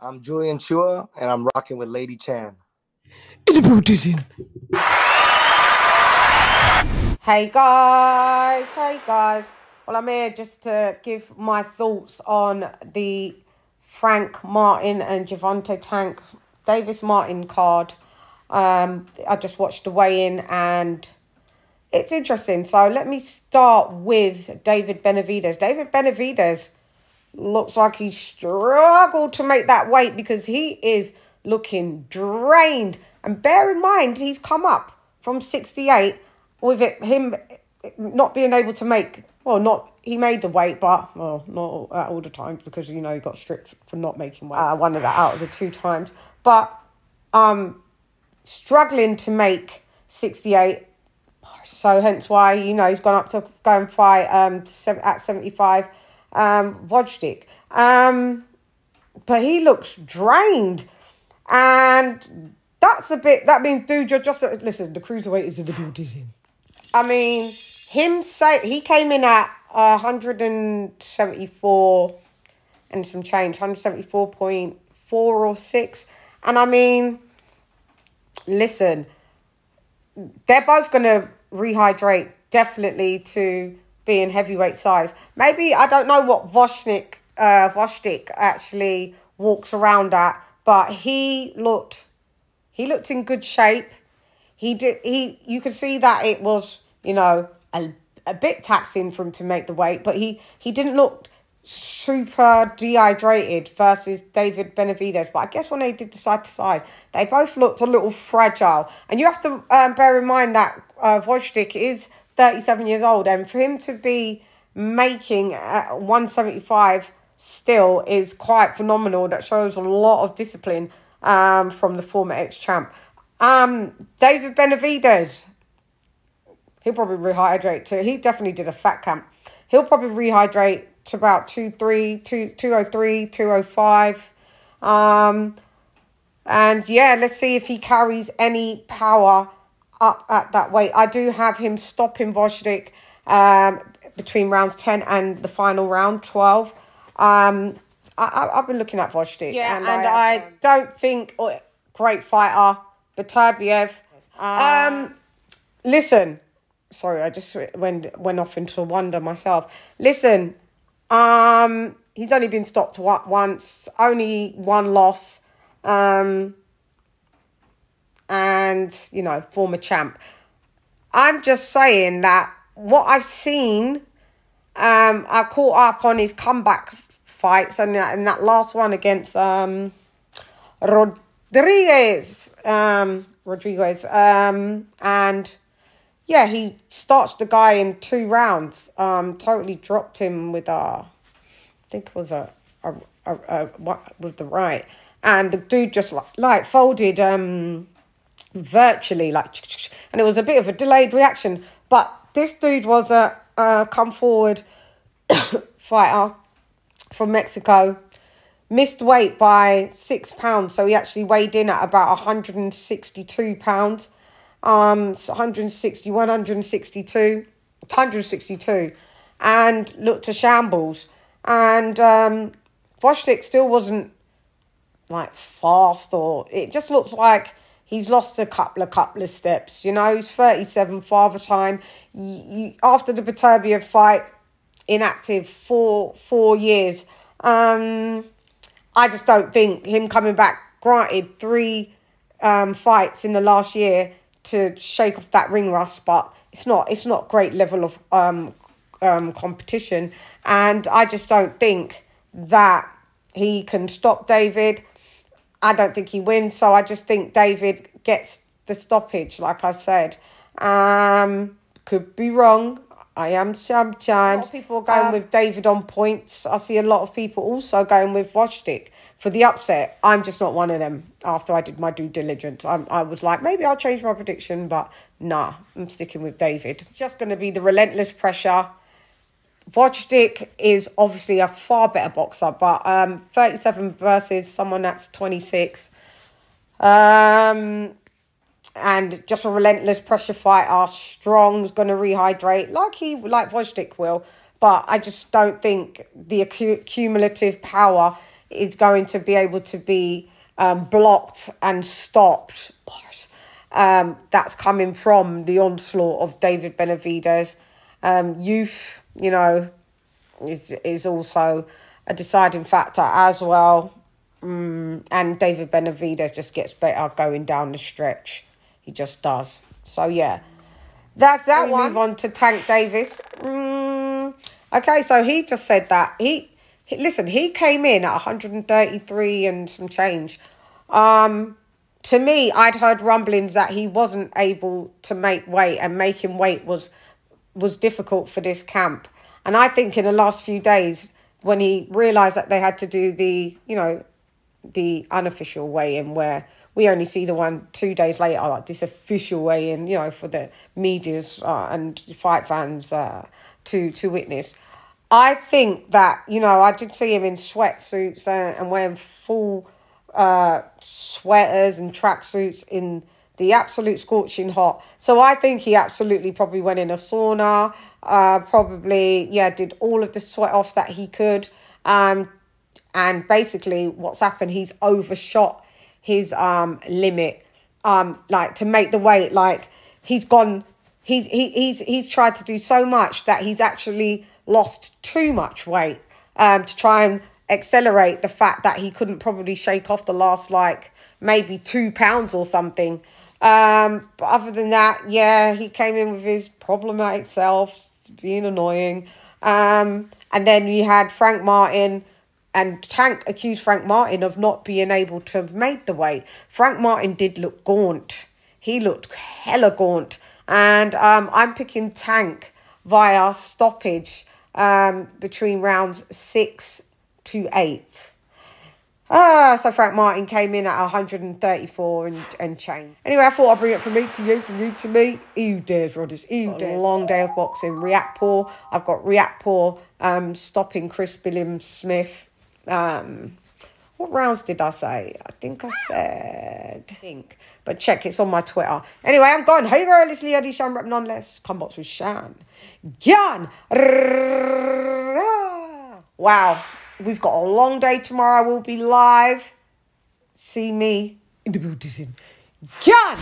I'm Julian Chua, and I'm rocking with Lady Chan. Hey guys. Well, I'm here just to give my thoughts on the Frank Martin and Gervonta Tank Davis Martin card. I just watched the weigh-in and it's interesting. So let me start with David Benavidez. David Benavidez looks like he struggled to make that weight because he is looking drained. And bear in mind, he's come up from 68 with him not being able to make, he made the weight, but, not all the times because, he got stripped for not making weight. One of that out of the 2 times. But struggling to make 68. So hence why, he's gone up to go and fight at 75. Gvozdyk. But he looks drained. And that means, dude, you're just, listen, the cruiserweight is in the building. I mean, he came in at 174 and some change, 174.4 or 6. And I mean, listen, they're both going to rehydrate definitely to be in heavyweight size. Maybe, I don't know what Gvozdyk actually walks around at, but he looked in good shape. You could see that it was, a bit taxing for him to make the weight, but he didn't look super dehydrated versus David Benavidez. But I guess when they did the side to side, they both looked a little fragile. And you have to bear in mind that Gvozdyk is 37 years old, and for him to be making 175 still is quite phenomenal. That shows a lot of discipline from the former ex-champ. David Benavidez, he'll probably rehydrate to, he definitely did a fat camp. He'll probably rehydrate to about 203, 205. And yeah, let's see if he carries any power up at that weight. I do have him stopping Gvozdyk between rounds 10 and the final round, 12. I've been looking at Gvozdyk. Yeah, and I don't think, great fighter, Benavidez. Listen, sorry, I just went off into a wonder myself. Listen, he's only been stopped once, only 1 loss. And, former champ. I'm just saying that what I've seen, I caught up on his comeback fights and that last one against Rodriguez. And yeah, he starched the guy in 2 rounds. Totally dropped him with I think it was with the right. And the dude just like folded virtually, and it was a bit of a delayed reaction. But this dude was a come forward fighter from Mexico, missed weight by 6 pounds, so he actually weighed in at about 162 pounds, 162, and looked a shambles. And Gvozdyk still wasn't fast, or it just looks like he's lost a couple of steps. He's 37, father time. After the Beterbiev fight, inactive for 4 years. I just don't think him coming back, granted 3 fights in the last year to shake off that ring rust, but it's not great level of competition. And I just don't think that he can stop David. I don't think he wins, so I just think David gets the stoppage, like I said. Could be wrong. I am sometimes. A lot of people are going with David on points. I see a lot of people also going with Gvozdyk for the upset. I'm just not one of them. After I did my due diligence, I was like, maybe I'll change my prediction, but nah, I'm sticking with David. It's just going to be the relentless pressure. Gvozdyk is obviously a far better boxer, but 37 versus someone that's 26. And just a relentless pressure fighter, strong's going to rehydrate like Gvozdyk will. But I just don't think the cumulative power is going to be able to be blocked and stopped. That's coming from the onslaught of David Benavidez. Youth, you know, is also a deciding factor as well. And David Benavidez just gets better going down the stretch. He just does. So, yeah. That's that one. Move on to Tank Davis. Okay, so he just said that. Listen, he came in at 133 and some change. To me, I'd heard rumblings that he wasn't able to make weight, and making weight was difficult for this camp. And I think in the last few days, when he realised that they had to do the, you know, the unofficial weigh-in, where we only see the one 2 days later, like this official weigh-in, you know, for the medias and fight fans to witness. I think that, you know, I did see him in sweatsuits and wearing full sweaters and tracksuits in the absolute scorching hot. So I think he absolutely probably went in a sauna, probably, yeah, did all of the sweat off that he could. And basically what's happened, he's overshot his limit, like to make the weight. Like he's tried to do so much that he's actually lost too much weight to try and accelerate the fact that he couldn't probably shake off the last, like, maybe 2 pounds or something. But other than that, yeah, he came in with his problematic self, being annoying. And then you had Frank Martin, and Tank accused Frank Martin of not being able to have made the weight. Frank Martin did look gaunt. He looked hella gaunt. And I'm picking Tank via stoppage between rounds 6 to 8. So Frank Martin came in at 134 and change. Anyway, I thought I'd bring it from me to you, from you to me. Ew, dares, Rodders. Ew, dares. A long day of boxing. Riakporhe. I've got Riakporhe stopping Chris Billiams-Smith. What rounds did I say? I think I said... But check, it's on my Twitter. Anyway, I'm gone. Hey girl, it's Leah D. Shan, rep nonetheless. Come box with Shan. Gyan. Wow. We've got a long day tomorrow. We'll be live. See me in the building. Gyan.